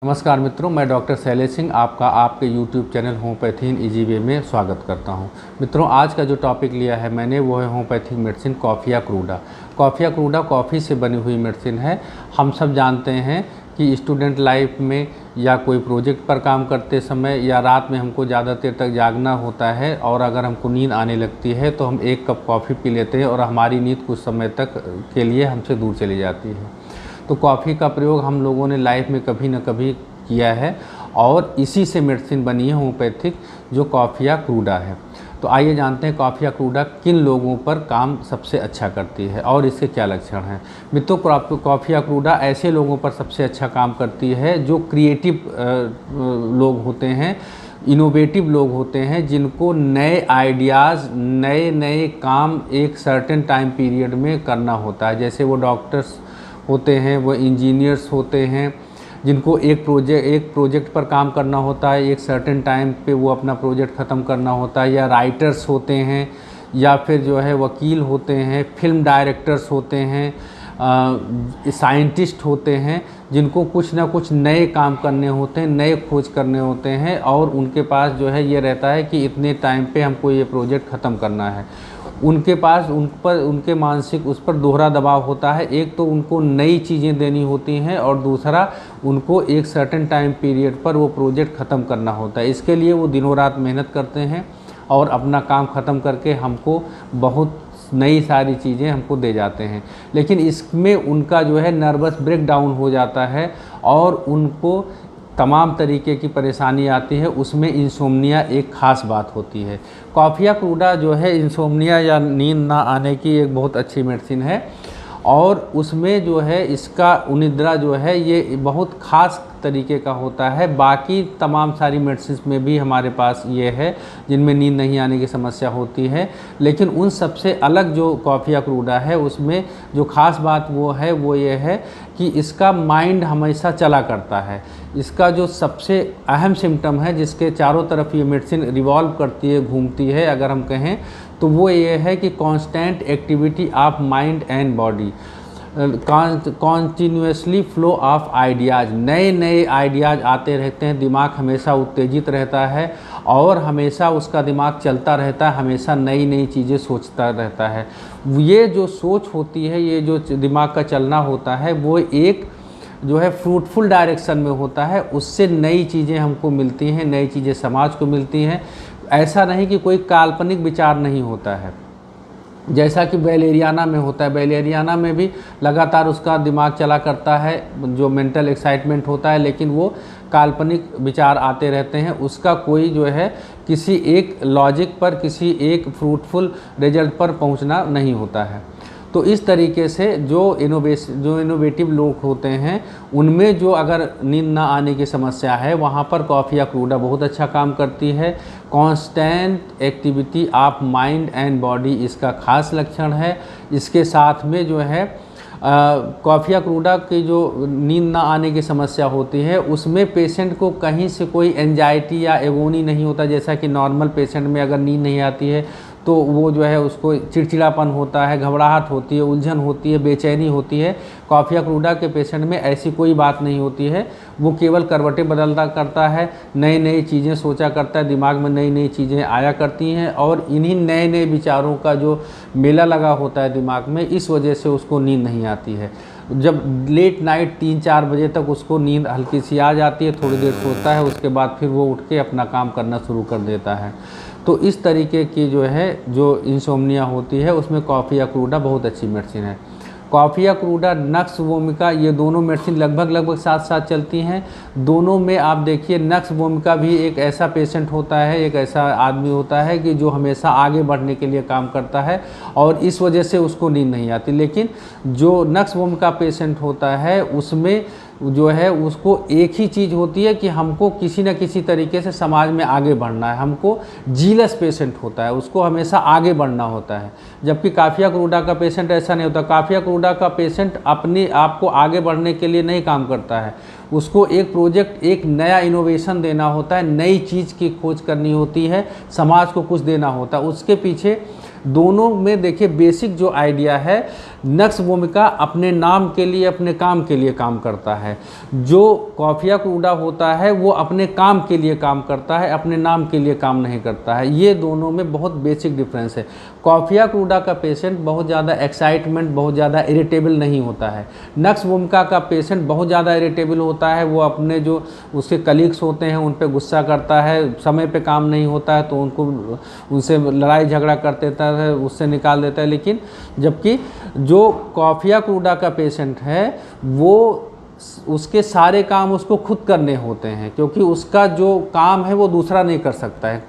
नमस्कार मित्रों, मैं डॉक्टर शैलेश सिंह आपका आपके YouTube channel homeopathy in easy way में स्वागत करता हूं। मित्रों, आज का जो टॉपिक लिया है मैंने वो है homeopathic medicine coffea cruda. Coffea cruda coffee से बनी हुई मेडिसिन है। हम सब जानते हैं कि स्टूडेंट लाइफ में या कोई प्रोजेक्ट पर काम करते समय या रात में हमको ज़्यादा देर तक जागना होता है और अगर हमको नींद आने लगती है तो हम एक कप कॉफ़ी पी लेते हैं और हमारी नींद कुछ समय तक के लिए हमसे दूर चली जाती है। तो कॉफ़ी का प्रयोग हम लोगों ने लाइफ में कभी न कभी किया है और इसी से मेडिसिन बनी है होम्योपैथिक, जो कॉफ़िया क्रूडा है। तो आइए जानते हैं कॉफ़िया क्रूडा किन लोगों पर काम सबसे अच्छा करती है और इसके क्या लक्षण हैं। मित्रों, कॉफ़िया क्रूडा ऐसे लोगों पर सबसे अच्छा काम करती है जो क्रिएटिव लोग होते हैं, इनोवेटिव लोग होते हैं, जिनको नए आइडियाज़, नए नए काम एक सर्टेन टाइम पीरियड में करना होता है। जैसे वो डॉक्टर्स होते हैं, वो इंजीनियर्स होते हैं, जिनको एक प्रोजेक्ट पर काम करना होता है, एक सर्टेन टाइम पे वो अपना प्रोजेक्ट ख़त्म करना होता है, या राइटर्स होते हैं, या फिर जो है वकील होते हैं, फिल्म डायरेक्टर्स होते हैं, साइंटिस्ट होते हैं, जिनको कुछ ना कुछ नए काम करने होते हैं, नए खोज करने होते हैं और उनके पास जो है ये रहता है कि इतने टाइम पे हमको ये प्रोजेक्ट ख़त्म करना है। उनके पास उनके मानसिक उस पर दोहरा दबाव होता है। एक तो उनको नई चीज़ें देनी होती हैं और दूसरा उनको एक सर्टेन टाइम पीरियड पर वो प्रोजेक्ट ख़त्म करना होता है। इसके लिए वो दिनों रात मेहनत करते हैं और अपना काम ख़त्म करके हमको बहुत नई सारी चीज़ें हमको दे जाते हैं। लेकिन इसमें उनका जो है नर्वस ब्रेकडाउन हो जाता है और उनको तमाम तरीके की परेशानी आती है। उसमें इंसोम्निया एक ख़ास बात होती है। कॉफ़िया क्रूडा जो है इंसोम्निया या नींद ना आने की एक बहुत अच्छी मेडिसिन है और उसमें जो है इसका निद्रा जो है ये बहुत ख़ास तरीके का होता है। बाकी तमाम सारी मेडिसिन में भी हमारे पास ये है जिनमें नींद नहीं आने की समस्या होती है, लेकिन उन सबसे अलग जो कॉफ़िया क्रूडा है उसमें जो ख़ास बात वो है वो ये है कि इसका माइंड हमेशा चला करता है। इसका जो सबसे अहम सिम्टम है जिसके चारों तरफ ये मेडिसिन रिवॉल्व करती है, घूमती है अगर हम कहें, तो वो ये है कि constant activity of mind and body, continuously flow of ideas. नए नए आइडियाज़ आते रहते हैं, दिमाग हमेशा उत्तेजित रहता है और हमेशा उसका दिमाग चलता रहता है, हमेशा नई नई चीज़ें सोचता रहता है। ये जो सोच होती है, ये जो दिमाग का चलना होता है, वो एक जो है फ्रूटफुल डायरेक्शन में होता है। उससे नई चीज़ें हमको मिलती हैं, नई चीज़ें समाज को मिलती हैं। ऐसा नहीं कि कोई काल्पनिक विचार नहीं होता है जैसा कि बैलेरियाना में होता है। बैलेरियाना में भी लगातार उसका दिमाग चला करता है, जो मेंटल एक्साइटमेंट होता है, लेकिन वो काल्पनिक विचार आते रहते हैं। उसका कोई जो है किसी एक लॉजिक पर, किसी एक फ्रूटफुल रिजल्ट पर पहुंचना नहीं होता है। तो इस तरीके से जो इनोवेटिव लोग होते हैं उनमें जो अगर नींद ना आने की समस्या है वहाँ पर कॉफ़िया क्रूडा बहुत अच्छा काम करती है। Constant activity of mind and body इसका खास लक्षण है। इसके साथ में जो है कॉफ़िया क्रूडा की जो नींद ना आने की समस्या होती है उसमें पेशेंट को कहीं से कोई एंजाइटी या एगोनी नहीं होता। जैसा कि नॉर्मल पेशेंट में अगर नींद नहीं आती है तो वो जो है उसको चिड़चिड़ापन होता है, घबराहट होती है, उलझन होती है, बेचैनी होती है। कॉफ़िया क्रूडा के पेशेंट में ऐसी कोई बात नहीं होती है। वो केवल करवटें बदलता करता है, नई नई चीज़ें सोचा करता है, दिमाग में नई नई चीज़ें आया करती हैं और इन्हीं नए नए विचारों का जो मेला लगा होता है दिमाग में, इस वजह से उसको नींद नहीं आती है। जब लेट नाइट 3-4 बजे तक उसको नींद हल्की सी आ जाती है, थोड़ी देर सोता है, उसके बाद फिर वो उठ के अपना काम करना शुरू कर देता है। तो इस तरीके की जो है जो इंसोम्निया होती है उसमें कॉफ़िया क्रूडा बहुत अच्छी मेडिसिन है। कॉफ़िया क्रूडा, नक्स वोमिका, ये दोनों मेडिसिन लगभग साथ साथ चलती हैं। दोनों में आप देखिए, नक्स वोमिका भी एक ऐसा पेशेंट होता है, एक ऐसा आदमी होता है कि जो हमेशा आगे बढ़ने के लिए काम करता है और इस वजह से उसको नींद नहीं आती। लेकिन जो नक्स वोमिका पेशेंट होता है उसमें जो है उसको एक ही चीज़ होती है कि हमको किसी न किसी तरीके से समाज में आगे बढ़ना है। हमको जीलस पेशेंट होता है, उसको हमेशा आगे बढ़ना होता है। जबकि कॉफ़िया क्रूडा का पेशेंट ऐसा नहीं होता। कॉफ़िया क्रूडा का पेशेंट अपने आप को आगे बढ़ने के लिए नहीं काम करता है, उसको एक प्रोजेक्ट, एक नया इनोवेशन देना होता है, नई चीज़ की खोज करनी होती है, समाज को कुछ देना होता है। उसके पीछे दोनों में देखिए बेसिक जो आइडिया है, नक्स वोमिका अपने नाम के लिए, अपने काम के लिए काम करता है। जो कॉफिया क्रूडा होता है वो अपने काम के लिए काम करता है, अपने नाम के लिए काम नहीं करता है। ये दोनों में बहुत बेसिक डिफरेंस है। कॉफिया क्रूडा का पेशेंट बहुत ज़्यादा एक्साइटमेंट, बहुत ज़्यादा इरिटेबल नहीं होता है। नक्स वोमिका का पेशेंट बहुत ज़्यादा इरिटेबल होता है। वो अपने जो उसके कलीग्स होते हैं उन पे गुस्सा करता है, समय पे काम नहीं होता है तो उनसे लड़ाई झगड़ा कर देता है, उससे निकाल देता है। लेकिन जबकि जो कॉफिया क्रूडा का पेशेंट है वो उसके सारे काम उसको खुद करने होते हैं, क्योंकि उसका जो काम है वो दूसरा नहीं कर सकता है।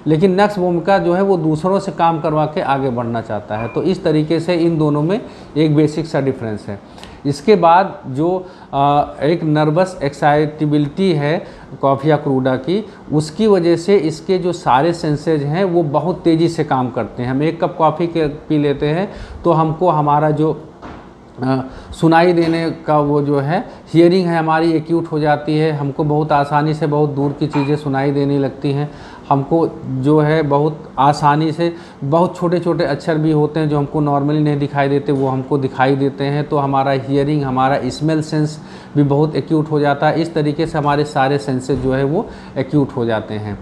लेकिन नक्स वोमिका जो है वो दूसरों से काम करवा के आगे बढ़ना चाहता है। तो इस तरीके से इन दोनों में एक बेसिक सा डिफरेंस है। इसके बाद जो एक नर्वस एक्साइटेबिलिटी है कॉफिया क्रूडा की, उसकी वजह से इसके जो सारे सेंसेज हैं वो बहुत तेज़ी से काम करते हैं। हम एक कप कॉफ़ी के पी लेते हैं तो हमको हमारा जो सुनाई देने का वो जो है हियरिंग है हमारी एक्यूट हो जाती है। हमको बहुत आसानी से बहुत दूर की चीज़ें सुनाई देने लगती हैं। हमको जो है बहुत आसानी से बहुत छोटे छोटे अक्षर भी होते हैं जो हमको नॉर्मली नहीं दिखाई देते, वो हमको दिखाई देते हैं। तो हमारा हियरिंग, हमारा स्मेल सेंस भी बहुत एक्यूट हो जाता है। इस तरीके से हमारे सारे सेंसेस जो है वो एक्यूट हो जाते हैं।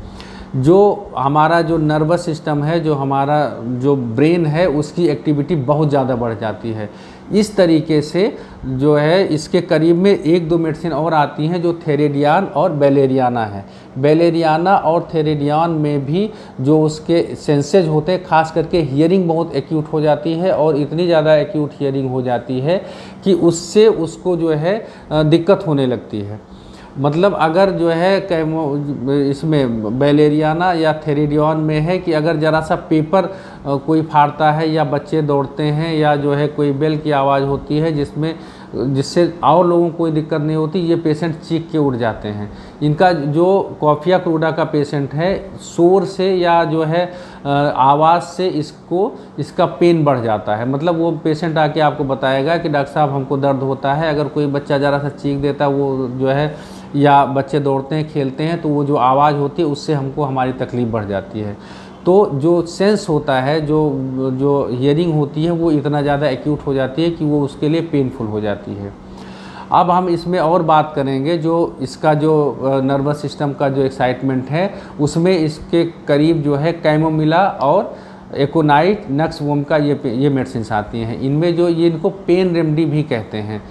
जो हमारा जो नर्वस सिस्टम है, जो हमारा जो ब्रेन है, उसकी एक्टिविटी बहुत ज़्यादा बढ़ जाती है। इस तरीके से जो है इसके करीब में एक दो मेडिसिन और आती हैं जो थेरेडियान और बेलेरियाना है। बेलेरियाना और थेरेडियान में भी जो उसके सेंसेज होते हैं, खास करके हियरिंग बहुत एक्यूट हो जाती है और इतनी ज़्यादा एक्यूट हियरिंग हो जाती है कि उससे उसको जो है दिक्कत होने लगती है। मतलब अगर जो है इसमें बेलेरियाना या थेरेडियान में है कि अगर ज़रा सा पेपर कोई फाड़ता है या बच्चे दौड़ते हैं या जो है कोई बेल की आवाज़ होती है जिससे और लोगों को कोई दिक्कत नहीं होती, ये पेशेंट चीख के उठ जाते हैं। इनका जो कॉफिया क्रूडा का पेशेंट है, शोर से या जो है आवाज़ से इसका पेन बढ़ जाता है। मतलब वो पेशेंट आके आपको बताएगा कि डॉक्टर साहब हमको दर्द होता है। अगर कोई बच्चा ज़रा सा चीख देता है वो जो है, या बच्चे दौड़ते हैं खेलते हैं, तो वो जो आवाज़ होती है उससे हमको हमारी तकलीफ़ बढ़ जाती है। तो जो सेंस होता है, जो हियरिंग होती है, वो इतना ज़्यादा एक्यूट हो जाती है कि वो उसके लिए पेनफुल हो जाती है। अब हम इसमें और बात करेंगे जो इसका जो नर्वस सिस्टम का जो एक्साइटमेंट है, उसमें इसके करीब जो है कैमोमिला और एकोनाइट, नक्स वोमिका ये मेडिसिन आती हैं। इनमें जो ये इनको पेन रेमेडी भी कहते हैं।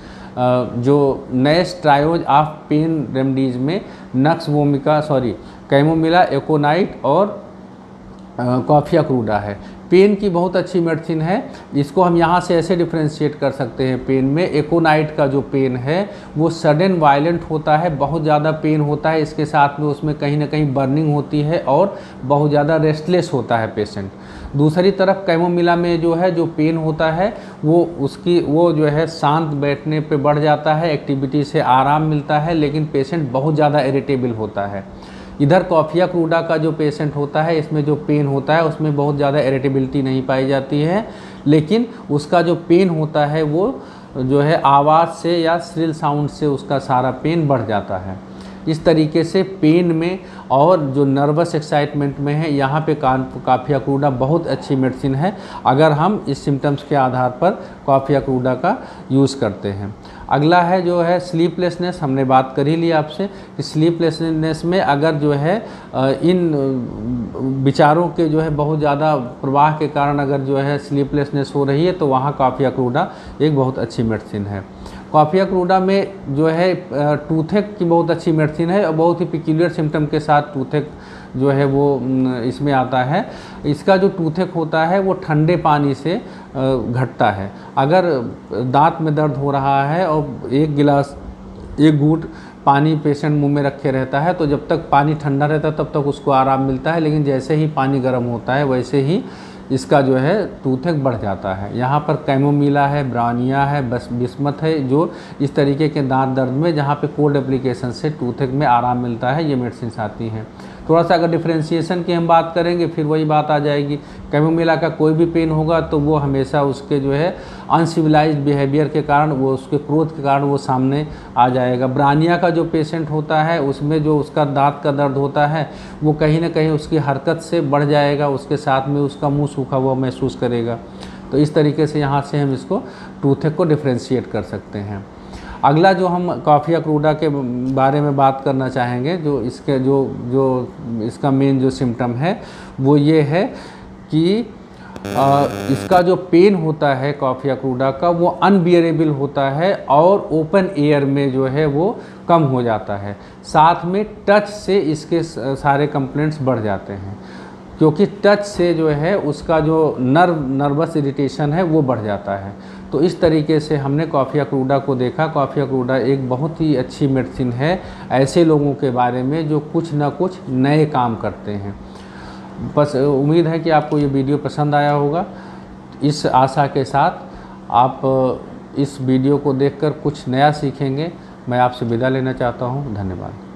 जो नए ट्रायोज ऑफ पेन रेमडीज़ में नक्स वोमिका कैमोमिला, एकोनाइट और कॉफिया क्रूडा है। पेन की बहुत अच्छी मेडिसिन है। इसको हम यहाँ से ऐसे डिफ्रेंशिएट कर सकते हैं। पेन में एकोनाइट का जो पेन है वो सडन वायलेंट होता है, बहुत ज़्यादा पेन होता है, इसके साथ में उसमें कहीं ना कहीं बर्निंग होती है और बहुत ज़्यादा रेस्टलेस होता है पेशेंट। दूसरी तरफ कैमोमिला में जो है जो पेन होता है वो जो है शांत बैठने पे बढ़ जाता है, एक्टिविटी से आराम मिलता है, लेकिन पेशेंट बहुत ज़्यादा इरिटेबल होता है। इधर कॉफिया क्रूडा का जो पेशेंट होता है, इसमें जो पेन होता है उसमें बहुत ज़्यादा इरिटेबिलिटी नहीं पाई जाती है, लेकिन उसका जो पेन होता है वो जो है आवाज़ से या श्रिल साउंड से उसका सारा पेन बढ़ जाता है। इस तरीके से पेन में और जो नर्वस एक्साइटमेंट में है, यहाँ पे कॉफिया क्रूडा बहुत अच्छी मेडिसिन है अगर हम इस सिम्टम्स के आधार पर कॉफिया क्रूडा का यूज़ करते हैं। अगला है जो है स्लीपलेसनेस। हमने बात कर ही ली आपसे कि स्लीपलेसनेस में अगर जो है इन विचारों के जो है बहुत ज़्यादा प्रवाह के कारण अगर जो है स्लीपलेसनेस हो रही है तो वहाँ कॉफिया क्रूडा एक बहुत अच्छी मेडिसिन है। कॉफिया क्रूडा में जो है टूथेक की बहुत अच्छी मेडिसिन है और बहुत ही पिक्यूलियर सिम्टम के साथ टूथेक जो है वो इसमें आता है। इसका जो टूथेक होता है वो ठंडे पानी से घटता है। अगर दांत में दर्द हो रहा है और एक घूंट पानी पेशेंट मुंह में रखे रहता है तो जब तक पानी ठंडा रहता है तब तक उसको आराम मिलता है, लेकिन जैसे ही पानी गर्म होता है वैसे ही इसका जो है टूथेक बढ़ जाता है। यहाँ पर कैमोमिला है, ब्रानिया है, बिस्मथ है, जो इस तरीके के दांत दर्द में जहाँ पे कोल्ड एप्लीकेशन से टूथेक में आराम मिलता है, ये मेडिसिन आती हैं। थोड़ा सा अगर डिफ्रेंशिएशन की हम बात करेंगे फिर वही बात आ जाएगी। कैमोमिला का कोई भी पेन होगा तो वो हमेशा उसके जो है अनसिविलाइज्ड बिहेवियर के कारण, वो उसके क्रोध के कारण वो सामने आ जाएगा। ब्रानिया का जो पेशेंट होता है उसमें जो उसका दांत का दर्द होता है वो कहीं ना कहीं उसकी हरकत से बढ़ जाएगा, उसके साथ में उसका मुंह सूखा हुआ महसूस करेगा। तो इस तरीके से यहाँ से हम इसको टूथेक को डिफ्रेंशिएट कर सकते हैं। अगला जो हम कॉफी अक्रूडा के बारे में बात करना चाहेंगे, जो इसके जो इसका मेन जो सिम्टम है वो ये है कि इसका जो पेन होता है कॉफी अक्रूडा का वो अनबियरेबल होता है और ओपन एयर में जो है वो कम हो जाता है। साथ में टच से इसके सारे कंप्लेंट्स बढ़ जाते हैं, क्योंकि टच से जो है उसका जो नर्वस इरिटेशन है वो बढ़ जाता है। तो इस तरीके से हमने कॉफी अक्रूडा को देखा। कॉफी अक्रूडा एक बहुत ही अच्छी मेडिसिन है ऐसे लोगों के बारे में जो कुछ ना कुछ नए काम करते हैं। बस उम्मीद है कि आपको ये वीडियो पसंद आया होगा। इस आशा के साथ आप इस वीडियो को देखकर कुछ नया सीखेंगे। मैं आपसे विदा लेना चाहता हूँ। धन्यवाद।